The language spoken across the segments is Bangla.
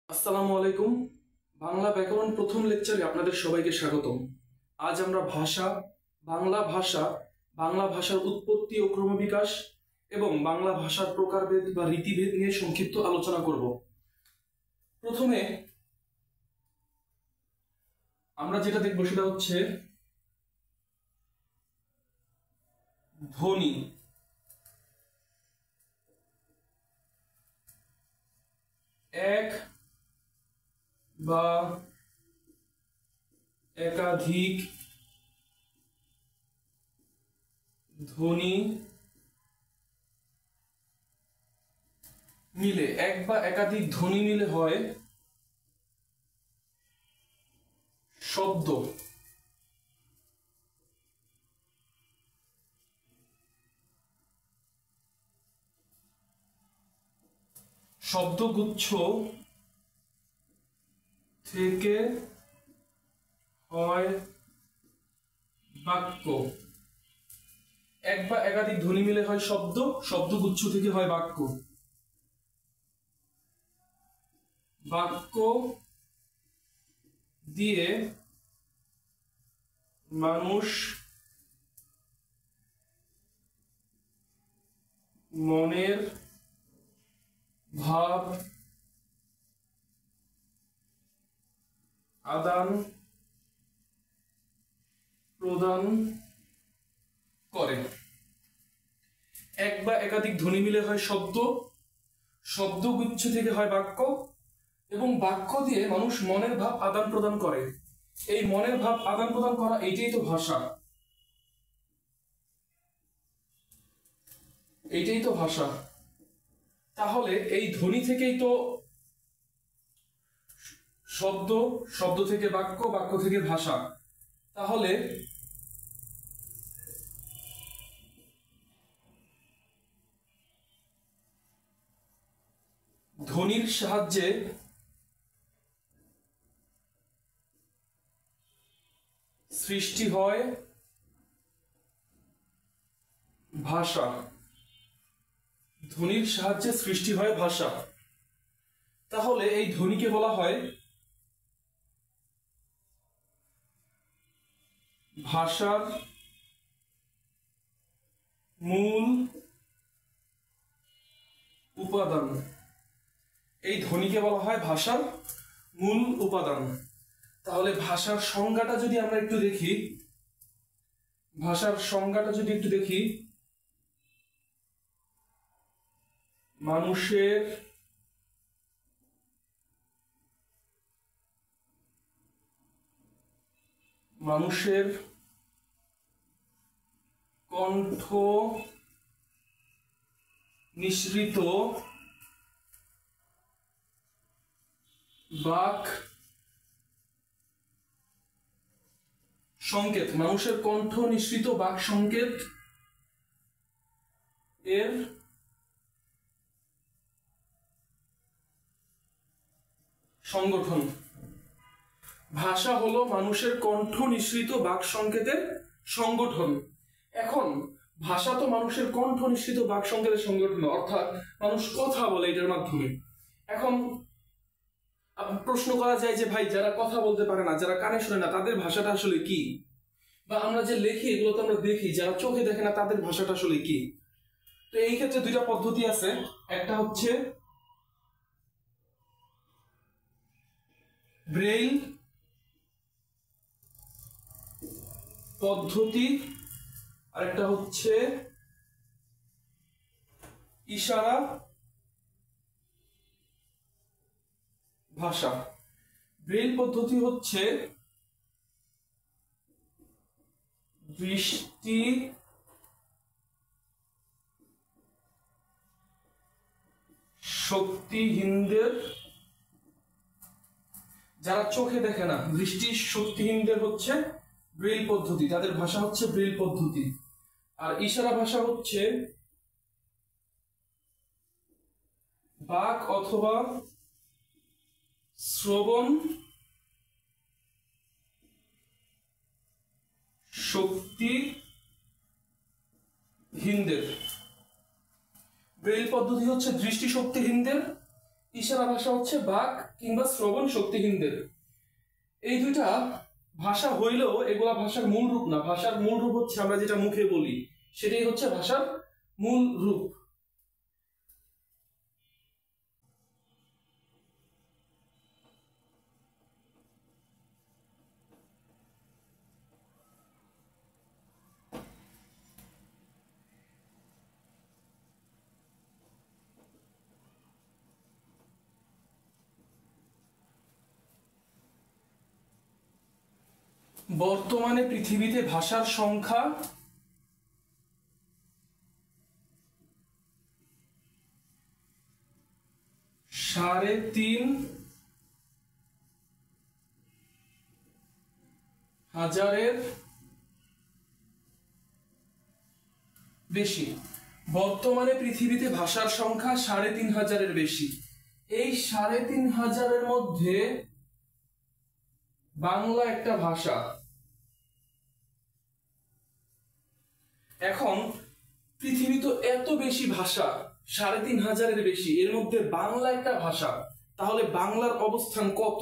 আসসালামু আলাইকুম। বাংলা ব্যাকরণ প্রথম লেকচারে আপনাদের সবাইকে স্বাগতম। আজ আমরা বাংলা ভাষার উৎপত্তি ও ক্রমবিকাশ এবং বাংলা ভাষার প্রকারভেদ বা রীতিভেদ নিয়ে সংক্ষিপ্ত আলোচনা করব। প্রথমে আমরা যেটা দেখব সেটা হচ্ছে ধ্বনি। এক বা একাধিক ধ্বনি মিলে হয় শব্দ। শব্দগুচ্ছ থেকে হয় বাক্য। এক বা একাধিক ধ্বনি মিলে হয় শব্দ, শব্দগুচ্ছ থেকে হয় বাক্য। বাক্য দিয়ে মানুষ মনের ভাব আদান প্রদান করে। এক বা একাধিক ধ্বনি মিলে হয় শব্দ, শব্দগুচ্ছ থেকে হয় বাক্য, এবং বাক্য দিয়ে মানুষ মনের ভাব আদান প্রদান করে। এই মনের ভাব আদান প্রদান করা এইটাই তো ভাষা, এইটাই তো ভাষা। তাহলে এই ধ্বনি থেকেই তো শব্দ, শব্দ থেকে বাক্য, বাক্য থেকে ভাষা। তাহলে ধ্বনির সাহায্যে সৃষ্টি হয় ভাষা। ধ্বনির সাহায্যে সৃষ্টি হয় ভাষা। তাহলে এই ধ্বনিকে বলা হয় ভাষার মূল উপাদান। এই ধ্বনিকে বলা হয় ভাষার মূল উপাদান। তাহলে ভাষার সংজ্ঞাটা যদি আমরা একটু দেখি, মানুষের কণ্ঠ নিঃসৃত বাক সংকেত, মানুষের কণ্ঠ নিঃসৃত বাক সংকেত এর সংগঠন। ভাষা হলো মানুষের কণ্ঠ নিঃসৃত বাক সংকেতের সংগঠন। এখন ভাষা তো মানুষের কণ্ঠ নিঃসৃত বাক সংকেতের সংগঠন, অর্থাৎ মানুষ কথা বলে এটার মাধ্যমে। এখন প্রশ্ন করা যায় যে ভাই, যারা কথা বলতে পারে না, যারা কানে শোনে না, তাদের ভাষাটা আসলে কি? বা আমরা যে লেখি, এগুলো তো আমরা দেখি, যারা চোখে দেখে না, তাদের ভাষাটা আসলে কি? তো এই ক্ষেত্রে দুইটা পদ্ধতি আছে। একটা হচ্ছে ব্রেইল পদ্ধতি, আরেকটা হচ্ছে ইশারা ভাষা। ব্রেইল পদ্ধতি হচ্ছে দৃষ্টি শক্তিহীনদের, যারা চোখে দেখে না, দৃষ্টি শক্তিহীনদের হচ্ছে ব্রেইল পদ্ধতি, তাদের ভাষা হচ্ছে ব্রেইল পদ্ধতি। আর ইশারা ভাষা হচ্ছে বাক অথবা শ্রবণ শক্তিহীনদের। ব্রেইল পদ্ধতি হচ্ছে দৃষ্টি শক্তিহীনদের, ইশারা ভাষা হচ্ছে বাক কিংবা শ্রবণ শক্তিহীনদের। এই দুইটা ভাষা হইলেও এগুলা ভাষার মূল রূপ না। ভাষার মূল রূপ হচ্ছে আমরা যেটা মুখে বলি, সেটাই হচ্ছে ভাষার মূল রূপ। বর্তমানে পৃথিবীতে ভাষার সংখ্যা 3,500-এর বেশি। বর্তমানে পৃথিবীতে ভাষার সংখ্যা 3,500-এর বেশি। এই 3,500-এর মধ্যে বাংলা একটা ভাষা। এখন পৃথিবী তো এত বেশি ভাষা, 3,500-এর বেশি, এর মধ্যে বাংলা একটা ভাষা, তাহলে বাংলার অবস্থান কত?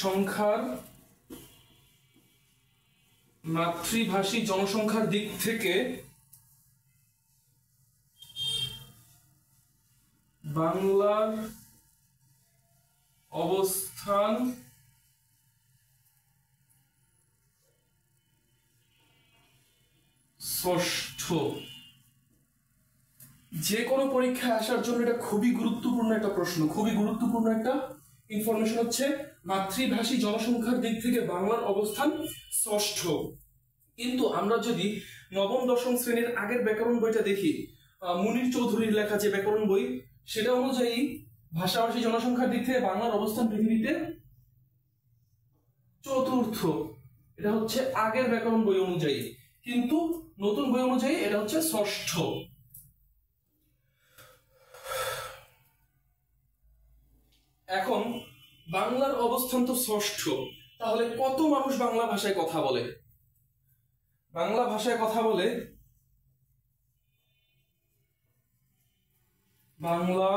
সংখ্যার মাতৃভাষী জনসংখ্যার দিক থেকে বাংলার অবস্থান ষষ্ঠ। যে কোনো পরীক্ষায় আসার জন্য এটা খুবই গুরুত্বপূর্ণ একটা প্রশ্ন, খুবই গুরুত্বপূর্ণ একটা ইনফরমেশন হচ্ছে মাতৃভাষী জনসংখ্যার দিক থেকে বাংলার অবস্থান ষষ্ঠ। কিন্তু আমরা যদি নবম দশম শ্রেণীর আগের ব্যাকরণ বইটা দেখি, মুনির চৌধুরীর লেখা যে ব্যাকরণ বই, সেটা অনুযায়ী ভাষাভাষী জনসংখ্যার দিক থেকে বাংলার অবস্থান পৃথিবীতে চতুর্থ। এটা হচ্ছে আগের ব্যাকরণ বই অনুযায়ী, কিন্তু নতুন বই অনুযায়ী এটা হচ্ছে ষষ্ঠ। এখন বাংলার অবস্থান তো ষষ্ঠ, তাহলে কত মানুষ বাংলা ভাষায় কথা বলে? বাংলা ভাষায় কথা বলে বাংলা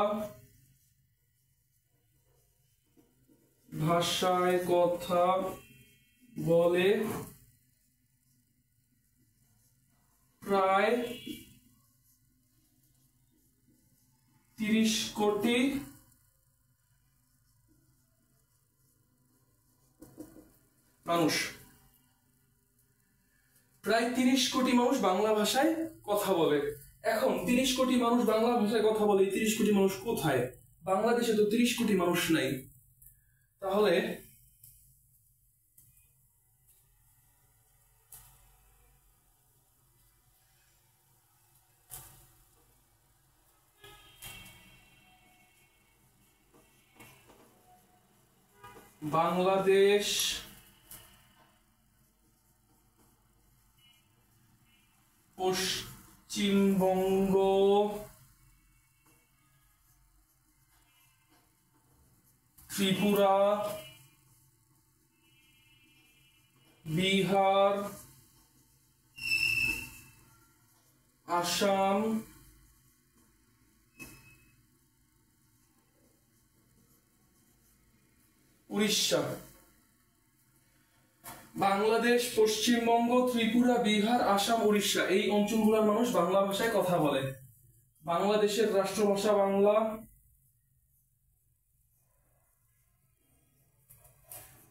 ভাষায় কথা বলে প্রায় 30 কোটি মানুষ। প্রায় 30 কোটি মানুষ বাংলা ভাষায় কথা বলে। এখন 30 কোটি মানুষ বাংলা ভাষায় কথা বলে, 30 কোটি মানুষ কোথায়? বাংলাদেশে তো 30 কোটি মানুষ নাই। তাহলে বাংলাদেশ পশ্চিমবঙ্গ ত্রিপুরা বিহার আসাম উড়িষ্যা। বাংলাদেশ পশ্চিমবঙ্গ ত্রিপুরা বিহার আসাম উড়িষ্যা এই অঞ্চলগুলোর মানুষ বাংলা ভাষায় কথা বলে। বাংলাদেশের রাষ্ট্রভাষা বাংলা।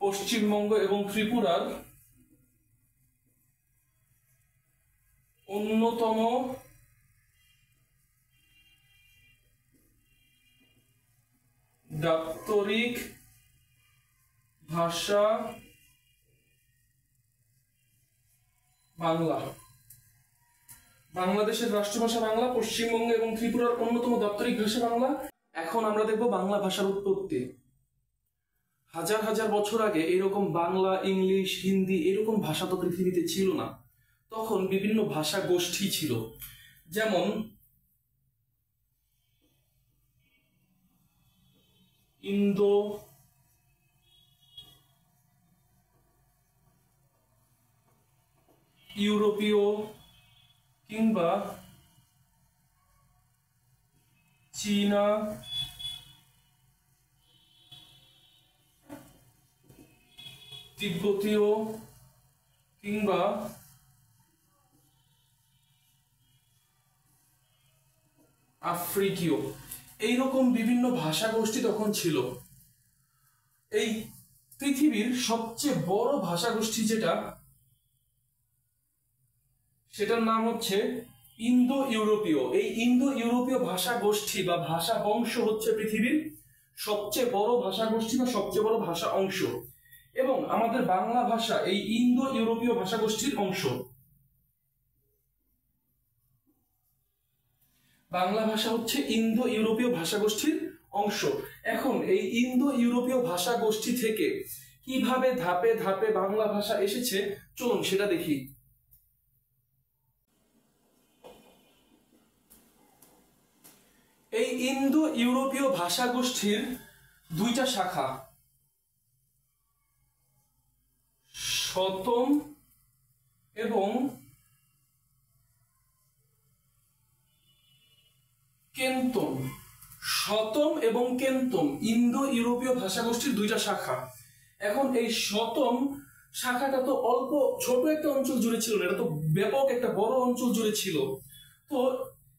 পশ্চিমবঙ্গ এবং ত্রিপুরার অন্যতম দাপ্তরিক ভাষা বাংলা। বাংলাদেশের রাষ্ট্রভাষা বাংলা, পশ্চিমবঙ্গ এবং ত্রিপুরার অন্যতম দাপ্তরিক ভাষা বাংলা। এখন আমরা দেখব বাংলা ভাষার উৎপত্তি। হাজার হাজার বছর আগে এরকম বাংলা, ইংলিশ, হিন্দি এরকম ভাষা তো পৃথিবীতে ছিল না। তখন বিভিন্ন ভাষা গোষ্ঠী ছিল, যেমন ইন্দো ইউরোপীয় কিংবা চীনা তিব্বতীয় কিংবা আফ্রিকীয়, এইরকম বিভিন্ন ভাষা গোষ্ঠী তখন ছিল। এই পৃথিবীর সবচেয়ে বড় ভাষা গোষ্ঠী যেটা, সেটার নাম হচ্ছে ইন্দো ইউরোপীয়। এই ইন্দো ইউরোপীয় ভাষা গোষ্ঠী বা ভাষা বংশ হচ্ছে পৃথিবীর সবচেয়ে বড় ভাষা গোষ্ঠী বা সবচেয়ে বড় ভাষা অংশ, এবং আমাদের বাংলা ভাষা এই ইন্দো ইউরোপীয় ভাষা গোষ্ঠীর অংশ। বাংলা ভাষা হচ্ছে ইন্দো ইউরোপীয় ভাষা গোষ্ঠীর অংশ। এখন এই ইন্দো ইউরোপীয় ভাষা গোষ্ঠী থেকে কিভাবে ধাপে ধাপে বাংলা ভাষা এসেছে, চলুন সেটা দেখি। এই ইন্দো ইউরোপীয় ভাষা গোষ্ঠীর দুইটা শাখা, শতম এবং কেন্তন। শতম এবং কেন্তন ইন্দো ইউরোপীয় ভাষা গোষ্ঠীর দুইটা শাখা। এখন এই শতম শাখাটা তো অল্প ছোট একটা অঞ্চল জুড়ে ছিল না, এটা তো ব্যাপক একটা বড় অঞ্চল জুড়ে ছিল। তো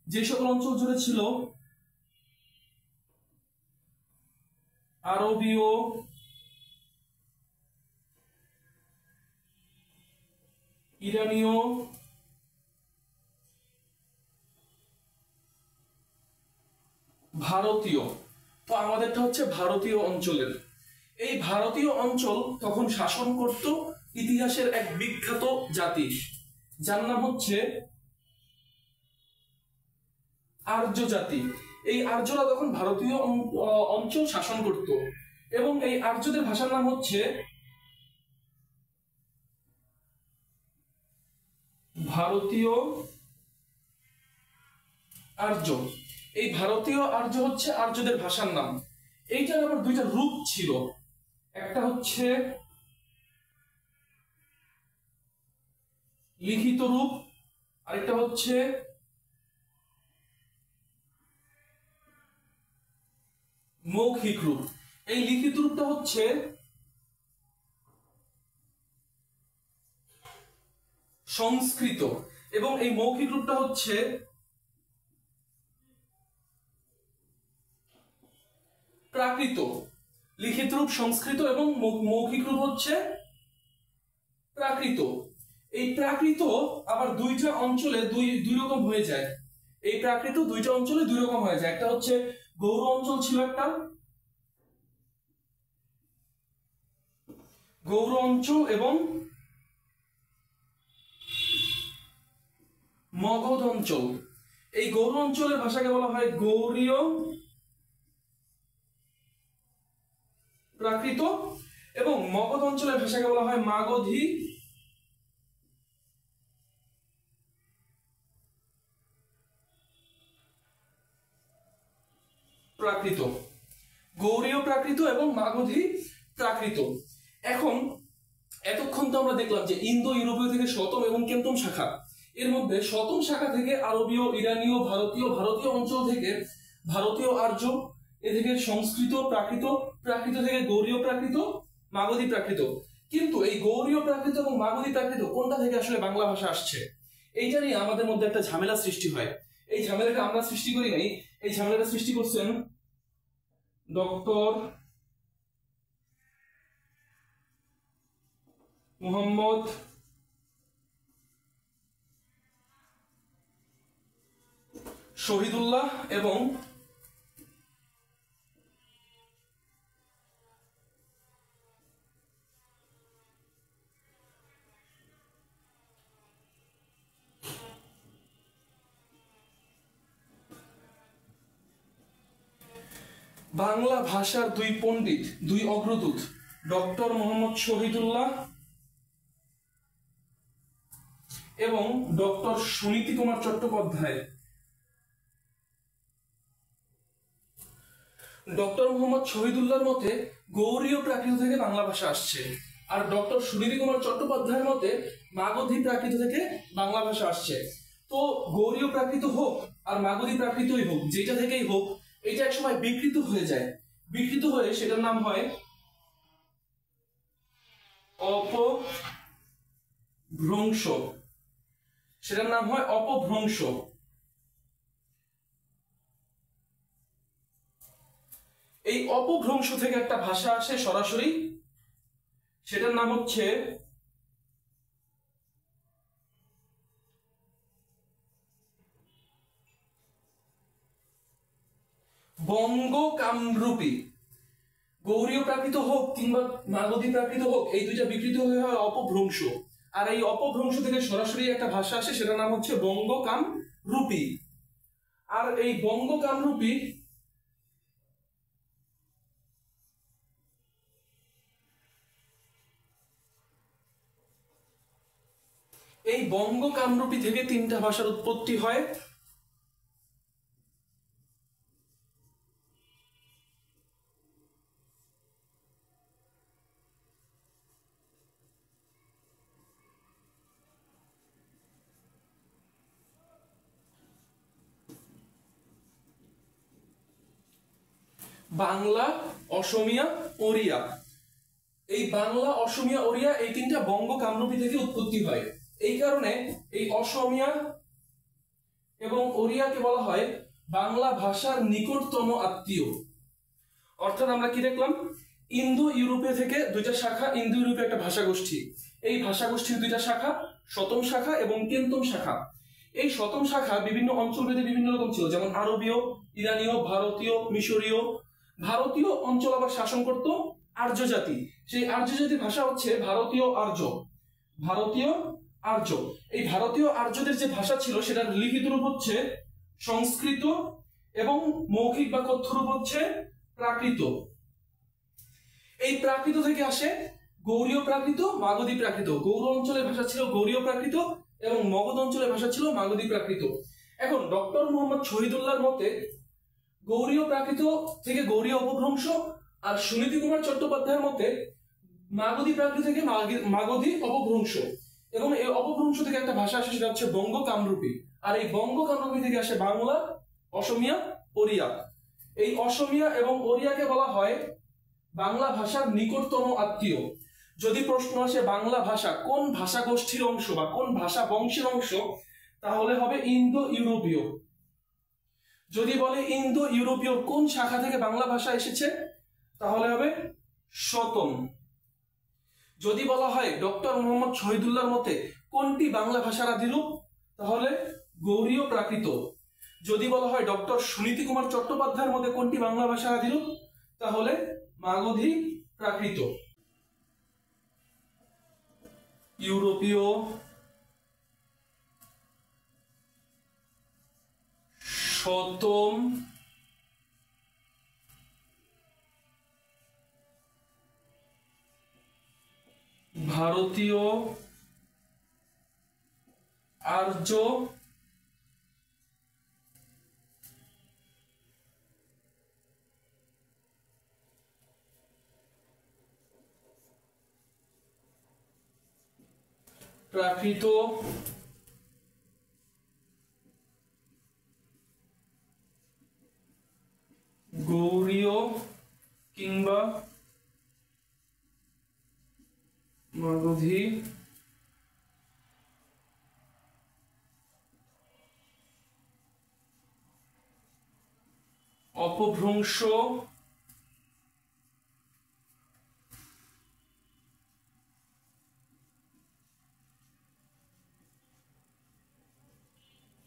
যে সকল অঞ্চল জুড়ে ছিল আরবীয়, ইরানীয়, ভারতীয়, তো আমাদেরটা হচ্ছে ভারতীয় অঞ্চলের। এই ভারতীয় অঞ্চল তখন শাসন করত ইতিহাসের এক বিখ্যাত জাতি, যার নাম হচ্ছে আর্য জাতি। এই আর্যরা তখন ভারতীয় অঞ্চল শাসন করত, এবং এই আর্যদের ভাষার নাম হচ্ছে ভারতীয় আর্য। এই ভারতীয় আর্য হচ্ছে আর্যদের ভাষার নাম। এইটার আবার দুইটা রূপ ছিল, একটা হচ্ছে লিখিত রূপ, আরেকটা হচ্ছে মৌখিক রূপ। এই লিখিত রূপটা হচ্ছে সংস্কৃত, এবং এই মৌখিক রূপটা হচ্ছে প্রাকৃত। লিখিত রূপ সংস্কৃত এবং মৌখিক রূপ হচ্ছে প্রাকৃত। এই প্রাকৃত আবার দুইটা অঞ্চলে দুই রকম হয়ে যায়। এই প্রাকৃত দুইটা অঞ্চলে দুই রকম হয়ে যায়, একটা হচ্ছে গৌড় অঞ্চল ছিল, একটা গৌড় অঞ্চল এবং মগধ অঞ্চল। এই গৌড় অঞ্চলের ভাষাকে বলা হয় গৌড়ীয় প্রাকৃত, এবং মগধ অঞ্চলের ভাষাকে বলা হয় মাগধী প্রাকৃত। গৌড়ীয় প্রাকৃত এবং মাগধী প্রাকৃত। এখন এতক্ষণ তো আমরা দেখলাম যে ইন্দো ইউরোপীয় থেকে শতম এবং কেন্তম শাখা, এর মধ্যে শতম শাখা থেকে আরবীয়, ইরানীয়, ভারতীয় অঞ্চল থেকে ভারতীয় আর্য, এ থেকে সংস্কৃত, প্রাকৃত, প্রাকৃত থেকে গৌড়ীয় প্রাকৃত, মাগধী প্রাকৃত। কিন্তু এই গৌড়ীয় প্রাকৃত এবং মাগধী প্রাকৃত কোনটা থেকে আসলে বাংলা ভাষা আসছে, এইটা নিয়ে আমাদের মধ্যে একটা ঝামেলা সৃষ্টি হয়। এই ঝামেলাটা আমরা সৃষ্টি করি নাই, এই ঝামেলাটা সৃষ্টি করছেন ডক্টর মোহাম্মদ শহীদুল্লাহ এবং বাংলা ভাষার দুই পণ্ডিত, দুই অগ্রদূত, ডক্টর মোহাম্মদ শহীদুল্লাহ এবং ডক্টর সুনীতি কুমার চট্টোপাধ্যায়। ডক্টর মোহাম্মদ শহীদুল্লাহর মতে গৌড়ীয় প্রাকৃত থেকে বাংলা ভাষা আসছে, আর ডক্টর সুনীতি কুমার চট্টোপাধ্যায়ের মতে মাগধী প্রাকৃত থেকে বাংলা ভাষা আসছে। তো গৌড়ীয় প্রাকৃত হোক আর মাগধী প্রাকৃতই হোক, যেটা থেকেই হোক, এটা একসময় বিকৃত হয়ে যায়। বিকৃত হয়ে সেটার নাম হয় অপভ্রংশ। সেটার নাম হয় অপভ্রংশ। এই অপভ্রংশ থেকে একটা ভাষা আসে সরাসরি, সেটার নাম হচ্ছে বঙ্গ কামরূপী। গৌড়ীয় প্রাকৃত হোক কিংবা মাগধী প্রাকৃত হোক, এই দুইটা বিকৃত হয়ে হয় অপভ্রংশ। আর এই অপভ্রংশ থেকে সরাসরি একটা ভাষা আসে, সেটার নাম হচ্ছে বঙ্গ কামরূপী। আর এই বঙ্গ কামরূপী এই বঙ্গ কামরূপী থেকে তিনটা ভাষার উৎপত্তি হয়। বাংলা, অসমিয়া, ওড়িয়া। এই বাংলা, অসমিয়া, ওড়িয়া এই তিনটা বঙ্গ কামরূপী থেকে উৎপত্তি হয়। এই কারণে এই অসমিয়া এবং ওড়িয়াকে বলা হয় বাংলা ভাষার নিকটতম আত্মীয়। অর্থাৎ আমরা কি দেখলাম, ইন্দো ইউরোপীয় থেকে দুইটা শাখা, ইন্দো ইউরোপীয় একটা ভাষা গোষ্ঠী। এই ভাষা গোষ্ঠীর দুইটা শাখা, শতম শাখা এবং কেন্তম শাখা। এই শতম শাখা বিভিন্ন অঞ্চলভেদে বিভিন্ন রকম ছিল, যেমন আরবীয়, ইরানীয়, ভারতীয়, মিশরীয়। ভারতীয় অঞ্চল আবার শাসন করত আর্য জাতি। সেই আর্য জাতির ভাষা হচ্ছে ভারতীয় আর্য। ভারতীয় আর্য। এই ভারতীয় আর্যদের যে ভাষা ছিল সেটার লিখিত রূপ হচ্ছে সংস্কৃত এবং মৌখিক বা কথ্য রূপ হচ্ছে প্রাকৃত। এই প্রাকৃত থেকে আসে গৌড়ীয় প্রাকৃত, মাগধী প্রাকৃত। গৌড় অঞ্চলের ভাষা ছিল গৌড়ীয় প্রাকৃত এবং মগধ অঞ্চলের ভাষা ছিল মাগধী প্রাকৃত। এখন ডক্টর মোহাম্মদ শহীদুল্লাহর মতে গৌড়ীয় প্রাকৃত থেকে গৌড়ীয় অপভ্রংশ, আর সুনীতি কুমার চট্টোপাধ্যায়ের মতে মাগধী প্রাকৃত থেকে মাগধী অপভ্রংশ। এবং এই অপভ্রংশ থেকে একটা ভাষা আসে, সেটা হচ্ছে বঙ্গ কামরূপী। আর এই বঙ্গ কামরূপী থেকে আসে বাংলা, অসমিয়া, ওড়িয়া। এই অসমিয়া এবং ওড়িয়াকে বলা হয় বাংলা ভাষার নিকটতম আত্মীয়। যদি প্রশ্ন আসে বাংলা ভাষা কোন ভাষা গোষ্ঠীর অংশ বা কোন ভাষা বংশের অংশ, তাহলে হবে ইন্দো ইউরোপীয়। যদি বলে ইন্দো ইউরোপীয় কোন শাখা থেকে বাংলা ভাষা এসেছে, তাহলে হবে শতম। যদি বলা হয় ডক্টর মোহাম্মদ শহীদুল্লাহর মতে কোনটি বাংলা ভাষার আদিরূপ, তাহলে গৌড়ীয় প্রাকৃত। যদি বলা হয় ডক্টর সুনীতি কুমার চট্টোপাধ্যায়ের মতে কোনটি বাংলা ভাষার আদিরূপ, তাহলে মাগধী প্রাকৃত। ইউরোপীয়, শতম, ভারতীয় আর্য, প্রাকৃত, গৌড়ীয় কিংবা মাগধী, অপভ্রংশ,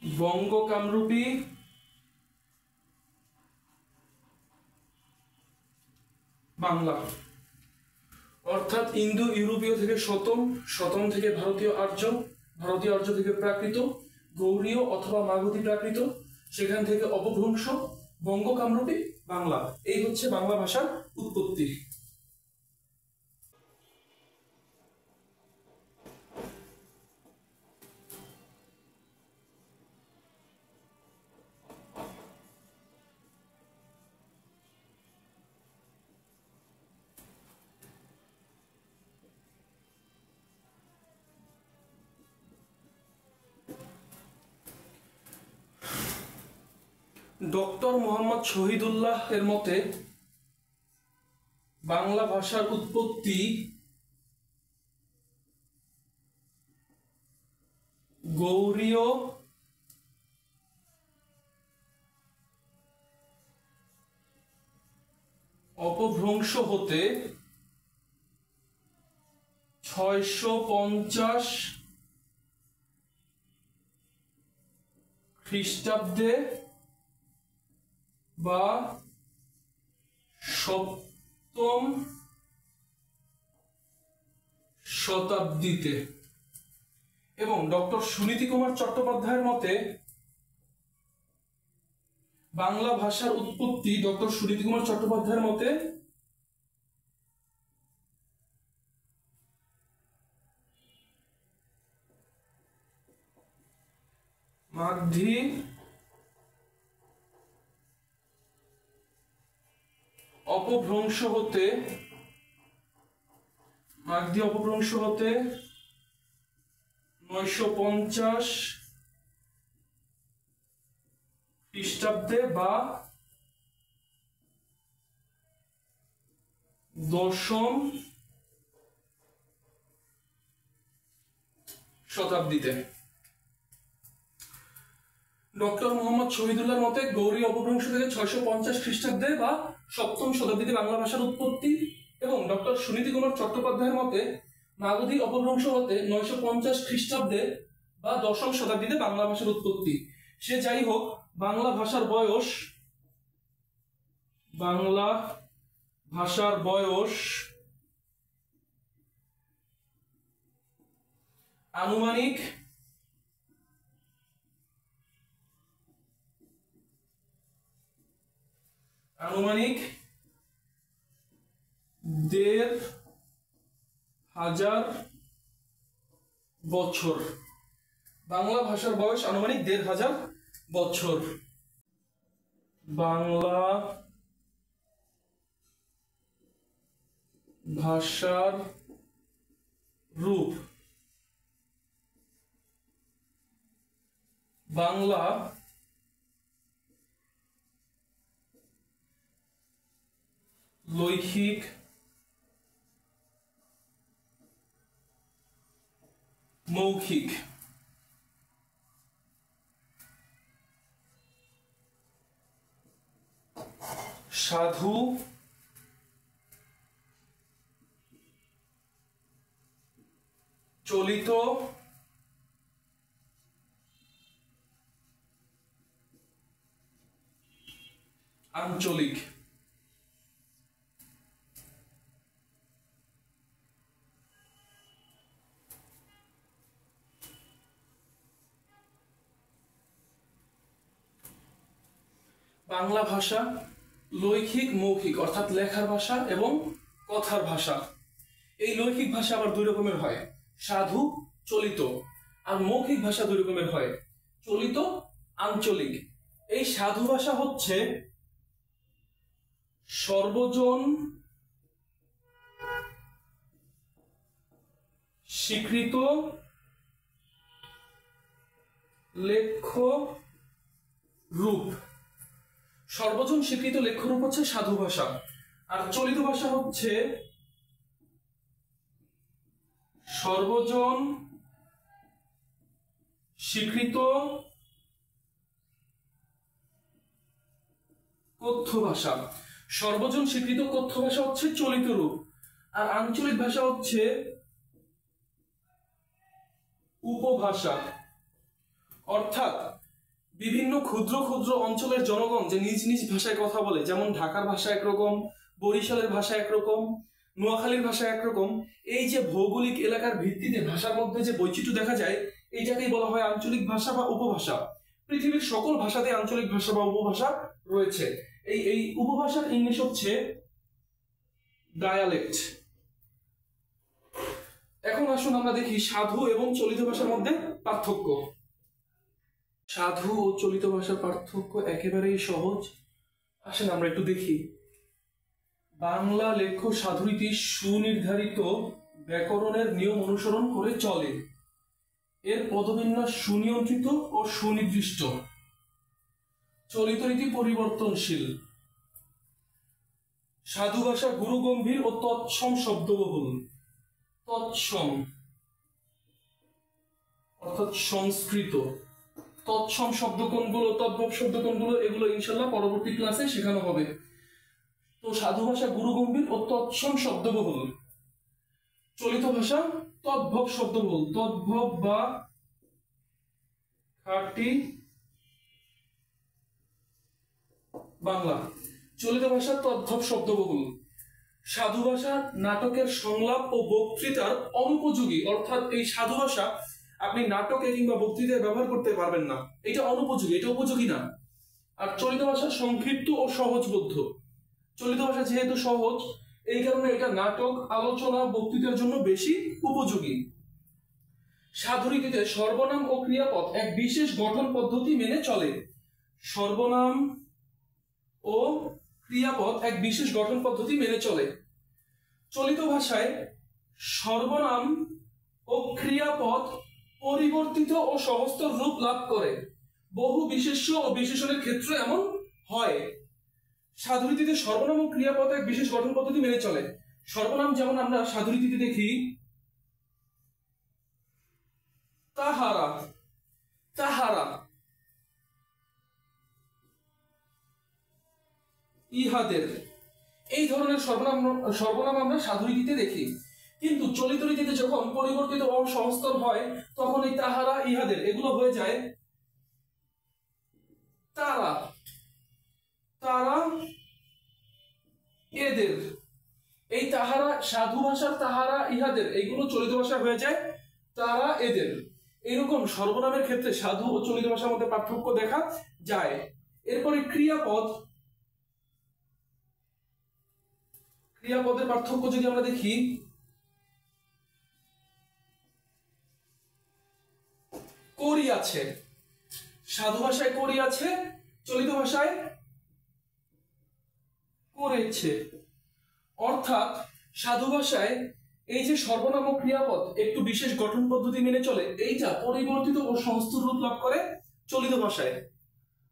বঙ্গ কামরূপী, বাংলা। অর্থাৎ ইন্দো ইউরোপীয় থেকে শতম, শতম থেকে ভারতীয় আর্য, ভারতীয় আর্য থেকে প্রাকৃত, গৌড়ীয় অথবা মাগধী প্রাকৃত, সেখান থেকে অপভ্রংশ, বঙ্গ কামরূপী, বাংলা। এই হচ্ছে বাংলা ভাষার উৎপত্তি। ডক্টর মোহাম্মদ শহীদুল্লাহ এর মতে বাংলা ভাষার উৎপত্তি গৌড়ীয় অপভ্রংশ হতে 650 খ্রিস্টাব্দে বা সপ্তম শতাব্দীতে। এবং ডক্টর সুনীতি কুমার চট্টোপাধ্যায়ের মতে বাংলা ভাষার উৎপত্তি ডক্টর সুনীতি কুমার চট্টোপাধ্যায়ের মতে মাগধী অপভ্রংশ হতে 950 খ্রিস্টাব্দে বা দশম শতাব্দীতে। ডক্টর মোহাম্মদ শহীদুল্লাহর মতে গৌড়ী অপভ্রংশ থেকে 650 খ্রিস্টাব্দে বা সপ্তম শতাব্দীতে বাংলা ভাষার উৎপত্তি। এবং ডক্টর সুনীতি কুমার চট্টোপাধ্যায়ের মতে মাগধী অপভ্রংশ হতে 950 খ্রিস্টাব্দে বা দশম শতাব্দীতে বাংলা ভাষার উৎপত্তি। সে যাই হোক, বাংলা ভাষার বয়স আনুমানিক আনুমানিক 1500 বছর। বাংলা ভাষার বয়স আনুমানিক 1500 বছর। বাংলা ভাষার রূপ বাংলা লৈখিক মৌখিক। সাধু চলিত আঞ্চলিক। বাংলা ভাষা লৈখিক মৌখিক অর্থাৎ লেখার ভাষা এবং কথার ভাষা। এই লৈখিক ভাষা আবার দুই রকমের হয়, সাধু চলিত। আর মৌখিক ভাষা দুই রকমের হয়, চলিত আঞ্চলিক। এই সাধু ভাষা হচ্ছে সর্বজন স্বীকৃত লেখ্য রূপ। সর্বজন স্বীকৃত লেখ্য রূপ হচ্ছে সাধু ভাষা। আর চলিত ভাষা হচ্ছে সর্বজন স্বীকৃত কথ্য ভাষা। সর্বজন স্বীকৃত কথ্য ভাষা হচ্ছে চলিত রূপ। আর আঞ্চলিক ভাষা হচ্ছে উপভাষা। অর্থাৎ বিভিন্ন ক্ষুদ্র ক্ষুদ্র অঞ্চলের জনগণ যে নিজ নিজ ভাষায় কথা বলে, যেমন ঢাকার ভাষা একরকম, বরিশালের ভাষা একরকম, নোয়াখালীর ভাষা একরকম। এই যে ভৌগোলিক এলাকার ভিত্তিতে ভাষার মধ্যে যে বৈচিত্র্য দেখা যায়, এইটাকেই বলা হয় আঞ্চলিক ভাষা বা উপভাষা। পৃথিবীর সকল ভাষাতে আঞ্চলিক ভাষা বা উপভাষা রয়েছে। এই উপভাষার ইংলিশ হচ্ছে ডায়ালেক্ট। এখন আসুন আমরা দেখি সাধু এবং চলিত ভাষার মধ্যে পার্থক্য। সাধু ও চলিত ভাষার পার্থক্য একেবারেই সহজ। আসেন আমরা একটু দেখি। বাংলা লেখ্য সাধুরীতি সুনির্ধারিত ব্যাকরণের নিয়ম অনুসরণ করে চলে। এর পদবিন্যাস সুনিয়ন্ত্রিত ও সুনির্দিষ্ট। চলিত রীতি পরিবর্তনশীল। সাধু ভাষা গুরু গম্ভীর ও তৎসম শব্দবহুল। তৎসম অর্থাৎ সংস্কৃত। তৎসম শব্দ কোনগুলো, তদ্ভব শব্দ কোনগুলো, এগুলো ইনশাল্লাহ পরবর্তী ক্লাসে শেখানো হবে। তো সাধু ভাষা গুরু গম্ভীর ও তৎসম শব্দবহুল। চলিত ভাষা তদ্ভব শব্দবহুল। তদ্ভব বা খাঁটি বাংলা। চলিত ভাষা তদ্ভব শব্দবহুল। সাধু ভাষা নাটকের সংলাপ ও বক্তৃতার অনুপযোগী, অর্থাৎ এই সাধু ভাষা আপনি নাটকে কিংবা বক্তৃতায় ব্যবহার করতে পারবেন না, এটা অনুপযোগী, এটা উপযোগী না। আর চলিত ভাষা সংক্ষিপ্ত ও সহজবোধ্য। চলিত ভাষা যেহেতু সহজ, এই কারণে এটা নাটক, আলোচনা, বক্তৃতার জন্য বেশি উপযোগী। সাধু রীতিতে সর্বনাম ও ক্রিয়াপদ এক বিশেষ গঠন পদ্ধতি মেনে চলে। সর্বনাম ও ক্রিয়াপদ এক বিশেষ গঠন পদ্ধতি মেনে চলে। চলিত ভাষায় সর্বনাম ও ক্রিয়াপদ পরিবর্তিত ও সহস্তর রূপ লাভ করে। বহু বিশেষ্য ও বিশেষণের ক্ষেত্রে এমন হয়। সাধু রীতিতে সর্বনাম ও ক্রিয়াপদ এক বিশেষ গঠন পদ্ধতি মেনে চলে। সর্বনাম যেমন আমরা সাধু রীতিতে দেখি তাহারা, তাহারা, ইহাদের, এই ধরনের সর্বনাম আমরা সাধু রীতিতে দেখি। কিন্তু চলিত রীতিতে যখন পরিবর্তিত ও সহস্তর হয়, তখন এই তাহারা, ইহাদের এগুলো হয়ে যায় তারা, তারা, এদের। এই তাহারা, সাধু ভাষার তাহারা, ইহাদের এইগুলো চলিত ভাষা হয়ে যায় তারা, এদের। এরকম সর্বনামের ক্ষেত্রে সাধু ও চলিত ভাষার মধ্যে পার্থক্য দেখা যায়। এরপরে ক্রিয়াপদ, ক্রিয়াপদের পার্থক্য যদি আমরা দেখি, করিয়াছে, সাধু ভাষায় করিয়াছে, চলিত ভাষায় করেছে। অর্থাৎ সাধু ভাষায় এই যে সর্বনাম ও ক্রিয়াপদ একটু বিশেষ গঠন পদ্ধতি মেনে চলে, এইটা পরিবর্তিত ও সংস্কৃত রূপ লাভ করে চলিত ভাষায়।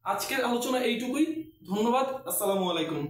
আজকের আলোচনা এইটুকুই। ধন্যবাদ। আসসালামু আলাইকুম।